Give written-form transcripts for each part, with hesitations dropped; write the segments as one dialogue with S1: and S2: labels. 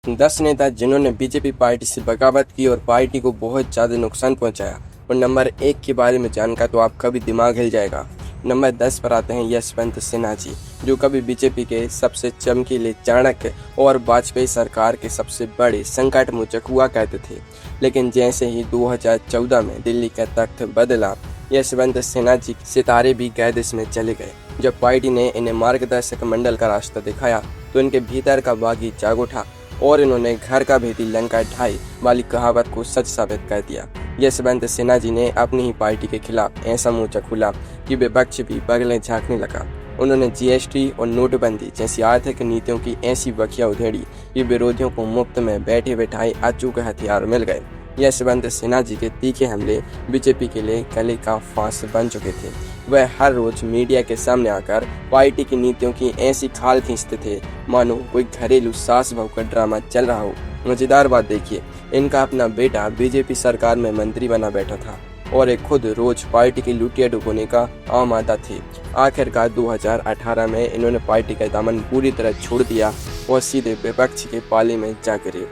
S1: 10 नेता जिन्होंने BJP party से बगावत की और पार्टी को बहुत ज़्यादा नुकसान पहुंचाया। और नंबर 1 के बारे में जानकर तो आपका भी दिमाग हिल जाएगा। नंबर 10 पर आते हैं यशवंत सिन्हा जी, जो कभी बीजेपी के सबसे चमकीले, चाणक्य और वाजपेयी सरकार के सबसे बड़े संकट मोचक हुआ करते थे। लेकिन जैसे ही 2014 में दिल्ली का तख्त बदला, यशवंत सिन्हा जी सितारे भी गर्दिश में चले गए। जब पार्टी ने इन्हें मार्गदर्शक मंडल का रास्ता दिखाया तो इनके भीतर का बागी जाग उठा और इन्होंने घर का भेदी लंका ढाई वाली कहावत को सच साबित कर दिया। यशवंत सिन्हा जी ने अपनी ही पार्टी के खिलाफ ऐसा मोर्चा खोला कि विपक्ष भी बगलें झांकने लगा। उन्होंने जीएसटी और नोटबंदी जैसी आर्थिक नीतियों की ऐसी बखिया उधेड़ी कि विरोधियों को मुफ्त में बैठे बैठाए अचूके हथियार मिल गए। यशवंत सिन्हा जी के तीखे हमले बीजेपी के लिए गले का फांस बन चुके थे। वह हर रोज मीडिया के सामने आकर पार्टी की नीतियों की ऐसी खाल खींचते थे मानो कोई घरेलू सास बहू का ड्रामा चल रहा हो। मजेदार बात देखिए, इनका अपना बेटा बीजेपी सरकार में मंत्री बना बैठा था और एक खुद रोज पार्टी की लुटिया डुबोने का आमादा थे। आखिरकार 2018 में इन्होंने पार्टी का दामन पूरी तरह छोड़ दिया और सीधे विपक्ष के पाले में जा गिरे।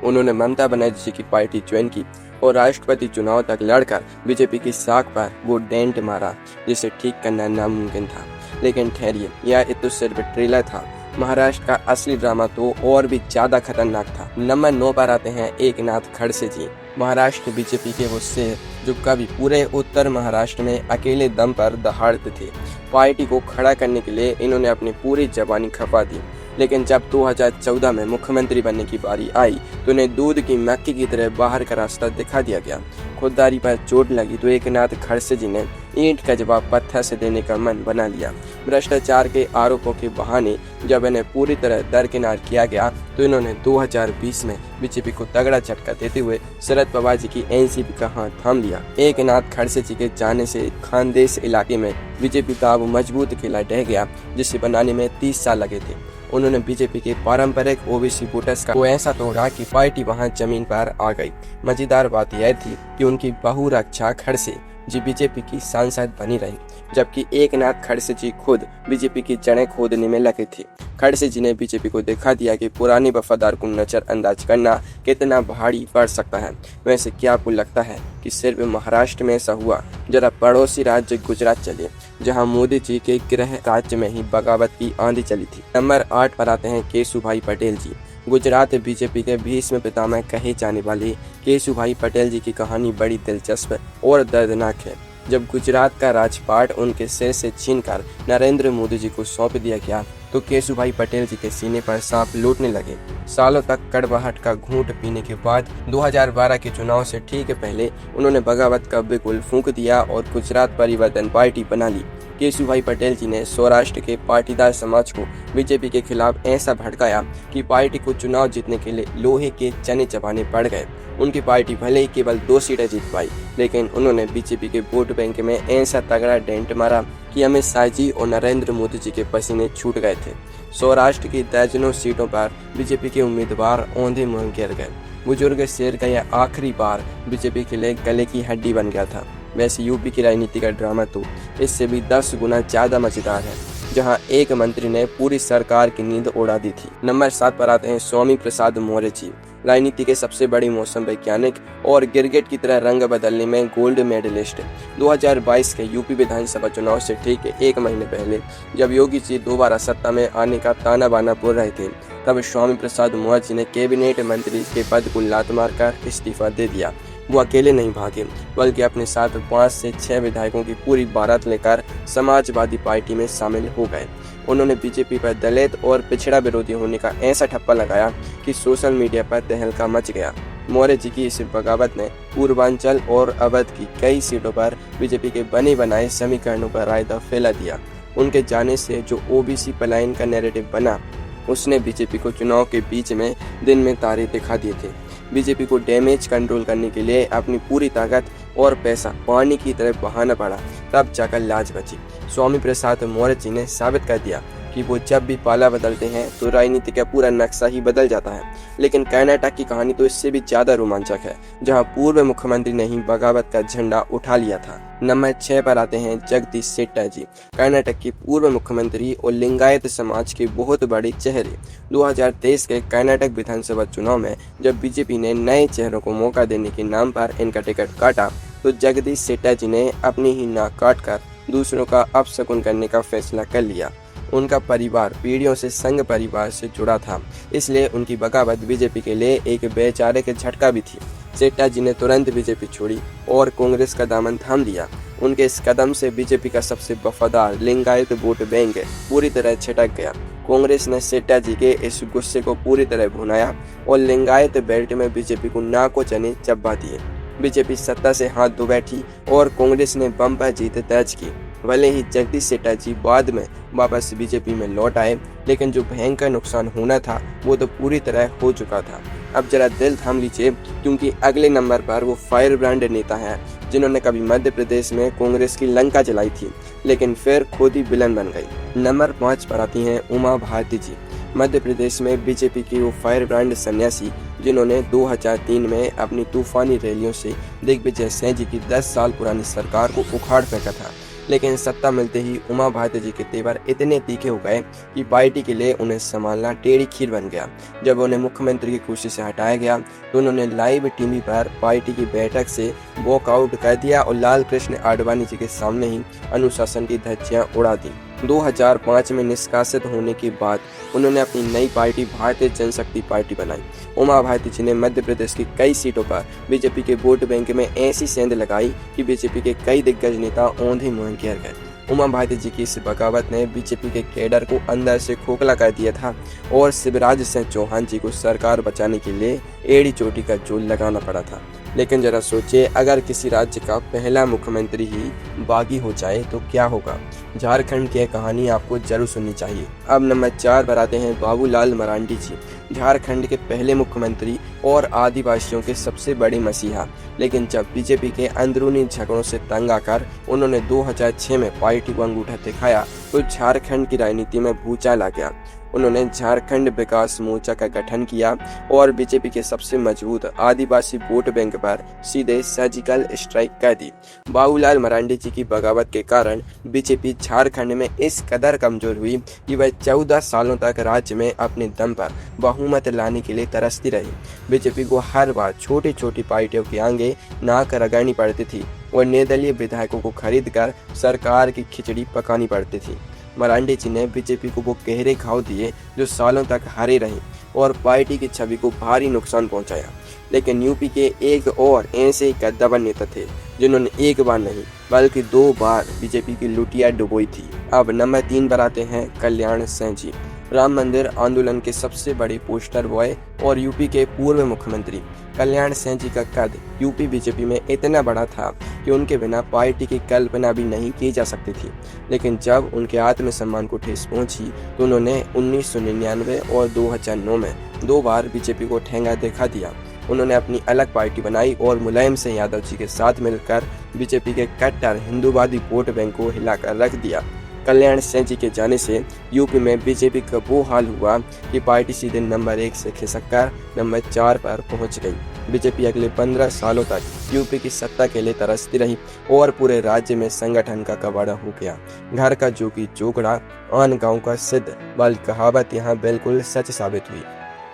S1: उन्होंने ममता बनर्जी की पार्टी ज्वाइन की और राष्ट्रपति चुनाव तक लड़कर बीजेपी की साख पर वो डेंट मारा जिसे ठीक करना नामुमकिन था। लेकिन ठहरिए, यह तो सिर्फ ट्रेलर था। महाराष्ट्र का असली ड्रामा तो और भी ज्यादा खतरनाक था। नंबर 9 पर आते हैं एकनाथ खड़से जी, महाराष्ट्र बीजेपी के वो शेर जो कभी पूरे उत्तर महाराष्ट्र में अकेले दम पर दहाड़ते थे। पार्टी को खड़ा करने के लिए इन्होंने अपनी पूरी जवानी खपा दी। लेकिन जब 2014 में मुख्यमंत्री बनने की बारी आई तो उन्हें दूध की मक्खी की तरह बाहर का रास्ता दिखा दिया गया। खुददारी पर चोट लगी तो एकनाथ खड़से जी ने ईंट का जवाब पत्थर से देने का मन बना लिया। भ्रष्टाचार के आरोपों के बहाने जब इन्हें पूरी तरह दरकिनार किया गया तो इन्होंने 2020 में बीजेपी को तगड़ा झटका देते हुए शरद पवार जी की एनसीपी का हाथ थाम लिया। एकनाथ खड़से जी के जाने से खानदेश इलाके में बीजेपी का वो मजबूत किला ढह गया जिसे बनाने में 30 साल लगे थे। उन्होंने बीजेपी के पारंपरिक ओबीसी वोटर्स का ऐसा तोड़ा कि पार्टी वहां जमीन पर आ गई। मजेदार बात यह थी कि उनकी बहु रक्षा खड़से जी बीजेपी की सांसद बनी रही, जबकि एकनाथ खड़से जी खुद बीजेपी की जड़ें खोदने में लगे थे। खड़से जी ने बीजेपी को दिखा दिया कि पुराने वफादार को नजरअंदाज करना कितना भारी पड़ सकता है। वैसे क्या आपको लगता है कि सिर्फ महाराष्ट्र में ऐसा हुआ? जरा पड़ोसी राज्य गुजरात चलिए, जहां मोदी जी के गृह राज्य में ही बगावत की आंधी चली थी। नंबर 8 पर आते हैं केशुभाई पटेल जी। गुजरात बीजेपी के भीष्म पितामह कहे जाने वाले केशुभाई पटेल जी की कहानी बड़ी दिलचस्प और दर्दनाक है। जब गुजरात का राजपाट उनके सिर से छीनकर नरेंद्र मोदी जी को सौंप दिया गया तो केशुभाई पटेल जी के सीने पर सांप लूटने लगे। सालों तक कड़वाहट का घूंट पीने के बाद 2012 के चुनाव से ठीक पहले उन्होंने बगावत का बिगुल फूंक दिया और गुजरात परिवर्तन पार्टी बना ली। केशुभाई पटेल जी ने सौराष्ट्र के पाटीदार समाज को बीजेपी के खिलाफ ऐसा भड़काया कि पार्टी को चुनाव जीतने के लिए लोहे के चने चबाने पड़ गए। उनकी पार्टी भले ही केवल 2 सीटें जीत पाई, लेकिन उन्होंने बीजेपी के वोट बैंक में ऐसा तगड़ा डेंट मारा कि अमित शाह जी और नरेंद्र मोदी जी के पसीने छूट गए थे। सौराष्ट्र की दर्जनों सीटों पर बीजेपी के उम्मीदवार औंधे मुंह गिर गए। बुजुर्ग शेर का यह आखिरी बार बीजेपी के लिए गले की हड्डी बन गया था। वैसे यूपी की राजनीति का ड्रामा तो इससे भी 10 गुना ज्यादा मजेदार है, जहां एक मंत्री ने पूरी सरकार की नींद उड़ा दी थी। नंबर 7 पर आते हैं स्वामी प्रसाद मौर्य जी, राजनीति के सबसे बड़े मौसम वैज्ञानिक और गिरगिट की तरह रंग बदलने में गोल्ड मेडलिस्ट। 2022 के यूपी विधानसभा चुनाव से ठीक 1 महीने पहले जब योगी जी दोबारा सत्ता में आने का ताना बाना बोल रहे थे, तब स्वामी प्रसाद मौर्य जी ने कैबिनेट मंत्री के पद को लात मारकर इस्तीफा दे दिया। वो अकेले नहीं भागे, बल्कि अपने साथ 5 से 6 विधायकों की पूरी बारात लेकर समाजवादी पार्टी में शामिल हो गए। उन्होंने बीजेपी पर दलित और पिछड़ा विरोधी होने का ऐसा ठप्पा लगाया कि सोशल मीडिया पर तहलका मच गया। मौर्य जी की इस बगावत ने पूर्वांचल और अवध की कई सीटों पर बीजेपी के बने बनाए समीकरणों पर रायता फैला दिया। उनके जाने से जो ओबीसी पलायन का नैरेटिव बना, उसने बीजेपी को चुनाव के बीच में दिन में तारे दिखा दिए थे। बीजेपी को डैमेज कंट्रोल करने के लिए अपनी पूरी ताकत और पैसा पानी की तरह बहाना पड़ा, तब जाकर लाज बची। स्वामी प्रसाद मौर्य जी ने साबित कर दिया कि वो जब भी पाला बदलते हैं तो राजनीति का पूरा नक्शा ही बदल जाता है। लेकिन कर्नाटक की कहानी तो इससे भी ज्यादा रोमांचक है, जहां पूर्व मुख्यमंत्री ने ही बगावत का झंडा उठा लिया था। नंबर 6 पर आते हैं जगदीश शेट्टर जी, कर्नाटक के पूर्व मुख्यमंत्री और लिंगायत समाज के बहुत बड़े चेहरे। 2023 के कर्नाटक विधानसभा चुनाव में जब बीजेपी ने नए चेहरों को मौका देने के नाम पर इनका टिकट काटा, तो जगदीश शेट्टर जी ने अपनी ही नाक काटकर दूसरों का अपशकुन करने का फैसला कर लिया। उनका परिवार पीढ़ियों से संघ परिवार से जुड़ा था, इसलिए उनकी बगावत बीजेपी के लिए एक बेचारे के झटका भी थी। शेट्टर जी ने तुरंत बीजेपी छोड़ी और कांग्रेस का दामन थाम लिया। उनके इस कदम से बीजेपी का सबसे वफादार लिंगायत वोट बैंक पूरी तरह छिटक गया। कांग्रेस ने शेट्टर जी के इस गुस्से को पूरी तरह भुनाया और लिंगायत बेल्ट में बीजेपी को नाको चने चब्बा दिए। बीजेपी सत्ता से हाथ धो बैठी और कांग्रेस ने बम्पर जीत दर्ज की। भले ही जगदीश शेट्टर जी बाद में वापस बीजेपी में लौट आए, लेकिन जो भयंकर नुकसान होना था वो तो पूरी तरह हो चुका था। अब जरा दिल थाम लीजिए, क्योंकि अगले नंबर पर वो फायर ब्रांड नेता है जिन्होंने कभी मध्य प्रदेश में कांग्रेस की लंका जलाई थी, लेकिन फिर खुद ही विलन बन गई। नंबर 5 पर आती हैं उमा भारती जी, मध्य प्रदेश में बीजेपी की वो फायर ब्रांड सन्यासी जिन्होंने 2003 में अपनी तूफानी रैलियों से दिग्विजय सिंह जी की 10 साल पुरानी सरकार को उखाड़ फेंका था। लेकिन सत्ता मिलते ही उमा भारती जी के तेवर इतने तीखे हो गए कि पार्टी के लिए उन्हें संभालना टेढ़ी खीर बन गया। जब उन्हें मुख्यमंत्री की कुर्सी से हटाया गया तो उन्होंने लाइव टीवी पर पार्टी की बैठक से वॉकआउट कर दिया और लाल कृष्ण आडवाणी जी के सामने ही अनुशासन की धज्जियां उड़ा दी। 2005 में निष्कासित होने के बाद उन्होंने अपनी नई पार्टी भारतीय जनशक्ति पार्टी बनाई। उमा भारती जी ने मध्य प्रदेश की कई सीटों पर बीजेपी के वोट बैंक में ऐसी सेंध लगाई कि बीजेपी के कई दिग्गज नेता औंधे मुंह घेर गए। उमा भारती जी की इस बगावत ने बीजेपी के कैडर को अंदर से खोखला कर दिया था और शिवराज सिंह चौहान जी को सरकार बचाने के लिए एड़ी चोटी का जोल लगाना पड़ा था। लेकिन जरा सोचिए, अगर किसी राज्य का पहला मुख्यमंत्री ही बागी हो जाए तो क्या होगा। झारखंड की कहानी आपको जरूर सुननी चाहिए। अब नंबर 4 पर आते हैं बाबूलाल मरांडी जी, झारखंड के पहले मुख्यमंत्री और आदिवासियों के सबसे बड़े मसीहा। लेकिन जब बीजेपी के अंदरूनी झगड़ों से तंग आकर उन्होंने 2006 में पार्टी को अंगूठा दिखाया तो झारखंड की राजनीति में भूचाल आ गया। उन्होंने झारखंड विकास मोर्चा का गठन किया और बीजेपी के सबसे मजबूत आदिवासी वोट बैंक पर सीधे सर्जिकल स्ट्राइक कर दी। बाबूलाल मरांडी जी की बगावत के कारण बीजेपी झारखंड में इस कदर कमजोर हुई कि वह 14 सालों तक राज्य में अपने दम पर बहुमत लाने के लिए तरसती रही। बीजेपी को हर बार छोटी छोटी पार्टियों के आगे नाक रगड़नी पड़ती थी और निर्दलीय विधायकों को खरीद कर सरकार की खिचड़ी पकानी पड़ती थी। मरांडी जी ने बीजेपी को वो गहरे घाव दिए जो सालों तक हरे रहे और पार्टी की छवि को भारी नुकसान पहुंचाया। लेकिन यूपी के एक और ऐसे ही कद्दावर नेता थे जिन्होंने एक बार नहीं बल्कि 2 बार बीजेपी की लुटिया डुबोई थी। अब नंबर 3 पर आते हैं कल्याण सिंह जी, राम मंदिर आंदोलन के सबसे बड़े पोस्टर बॉय और यूपी के पूर्व मुख्यमंत्री। कल्याण सिंह जी का कद यूपी बीजेपी में इतना बड़ा था कि उनके बिना पार्टी की कल्पना भी नहीं की जा सकती थी। लेकिन जब उनके आत्मसम्मान को ठेस पहुंची तो उन्होंने 1999 और 2009 में 2 बार बीजेपी को ठेंगा दिखा दिया। उन्होंने अपनी अलग पार्टी बनाई और मुलायम सिंह यादव जी के साथ मिलकर बीजेपी के कट्टर हिंदूवादी वोट बैंक को हिलाकर रख दिया। कल्याण सिंह जी के जाने से यूपी में बीजेपी का वो हाल हुआ कि पार्टी सीधे नंबर 1 से खिसककर नंबर 4 पर पहुंच गई। बीजेपी अगले 15 सालों तक यूपी की सत्ता के लिए तरसती रही और पूरे राज्य में संगठन का कबाड़ा हो गया। घर का जोगी जोगड़ा, आन गांव का सिद्ध, बल कहावत यहाँ बिल्कुल सच साबित हुई।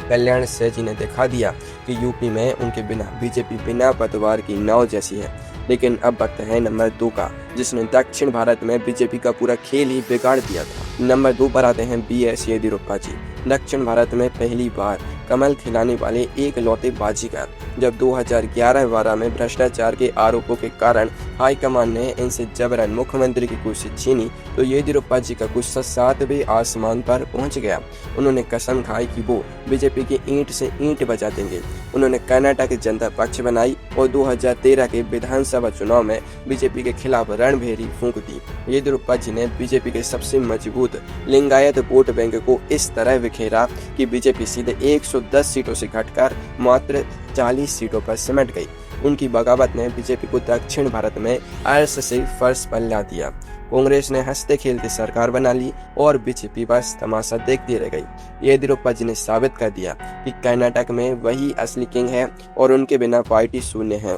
S1: कल्याण सिंह जी ने दिखा दिया कि यूपी में उनके बिना बीजेपी बिना पतवार की नाव जैसी है। लेकिन अब वक्त है नंबर 2 का, जिसने दक्षिण भारत में बीजेपी का पूरा खेल ही बिगाड़ दिया था। नंबर 2 पर आते हैं BS येदियुरप्पा जी, दक्षिण भारत में पहली बार कमल खिलाने वाले एक लौते बाजीगर। जब 2011-12 में भ्रष्टाचार के आरोपों के कारण हाईकमान ने इनसे जबरन मुख्यमंत्री की कुर्सी छीनी तो येदियुरप्पा जी का गुस्सा 7वें आसमान पर पहुंच गया। उन्होंने कसम खाई कि वो बीजेपी की ईंट से ईंट बजा देंगे। उन्होंने कर्नाटक जनता पक्ष बनाई और 2013 के विधानसभा चुनाव में बीजेपी के खिलाफ रणभेरी फूंक दी। येदियुरप्पा जी ने बीजेपी के सबसे मजबूत लिंगायत वोट बैंक को इस तरह बिखेरा कि बीजेपी सीधे 110 सीटों से घटकर मात्र 40 सीटों पर सिमट गई। उनकी बगावत ने बीजेपी को दक्षिण भारत में अर्श से फर्श पर ला दिया। कांग्रेस ने हंसते खेलते सरकार बना ली और बीजेपी बस तमाशा देखती रह गई। येदियुरप्पा जी ने साबित कर दिया कि कर्नाटक में वही असली किंग है और उनके बिना पार्टी शून्य है।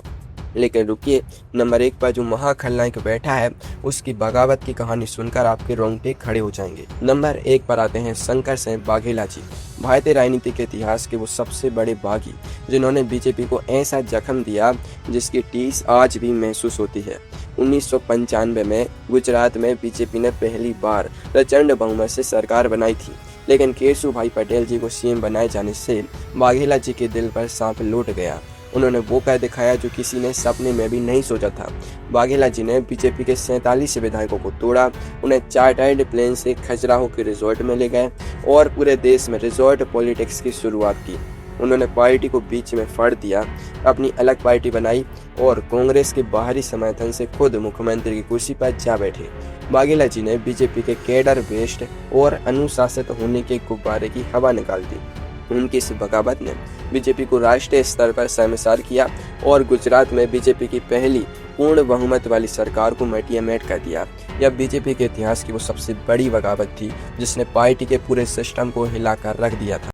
S1: लेकिन रुकिए, नंबर 1 पर जो महाखलनायक बैठा है उसकी बगावत की कहानी सुनकर आपके रोंगटे खड़े हो जाएंगे। नंबर 1 पर आते हैं शंकर सिंह वाघेला जी, भारतीय राजनीति के इतिहास के वो सबसे बड़े बागी जिन्होंने बीजेपी को ऐसा जख्म दिया जिसकी टीस आज भी महसूस होती है। 1995 में गुजरात में बीजेपी ने पहली बार प्रचंड बहुमत से सरकार बनाई थी, लेकिन केशुभाई पटेल जी को सीएम बनाए जाने से वाघेला जी के दिल पर सांप लौट गया। उन्होंने वो कर दिखाया जो किसी ने सपने में भी नहीं सोचा था। वाघेला जी ने बीजेपी के 47 विधायकों को तोड़ा, उन्हें चार्टर्ड प्लेन से खजुराहो के रिजॉर्ट में ले गए और पूरे देश में रिजॉर्ट पॉलिटिक्स की शुरुआत की। उन्होंने पार्टी को बीच में फाड़ दिया, अपनी अलग पार्टी बनाई और कांग्रेस के बाहरी समर्थन से खुद मुख्यमंत्री की कुर्सी पर जा बैठे। वाघेला जी ने बीजेपी के कैडर बेस्ड और अनुशासित होने के गुब्बारे की हवा निकाल दी। उनकी इस बगावत ने बीजेपी को राष्ट्रीय स्तर पर शर्मसार किया और गुजरात में बीजेपी की पहली पूर्ण बहुमत वाली सरकार को मटियामेट कर दिया। यह बीजेपी के इतिहास की वो सबसे बड़ी बगावत थी जिसने पार्टी के पूरे सिस्टम को हिलाकर रख दिया था।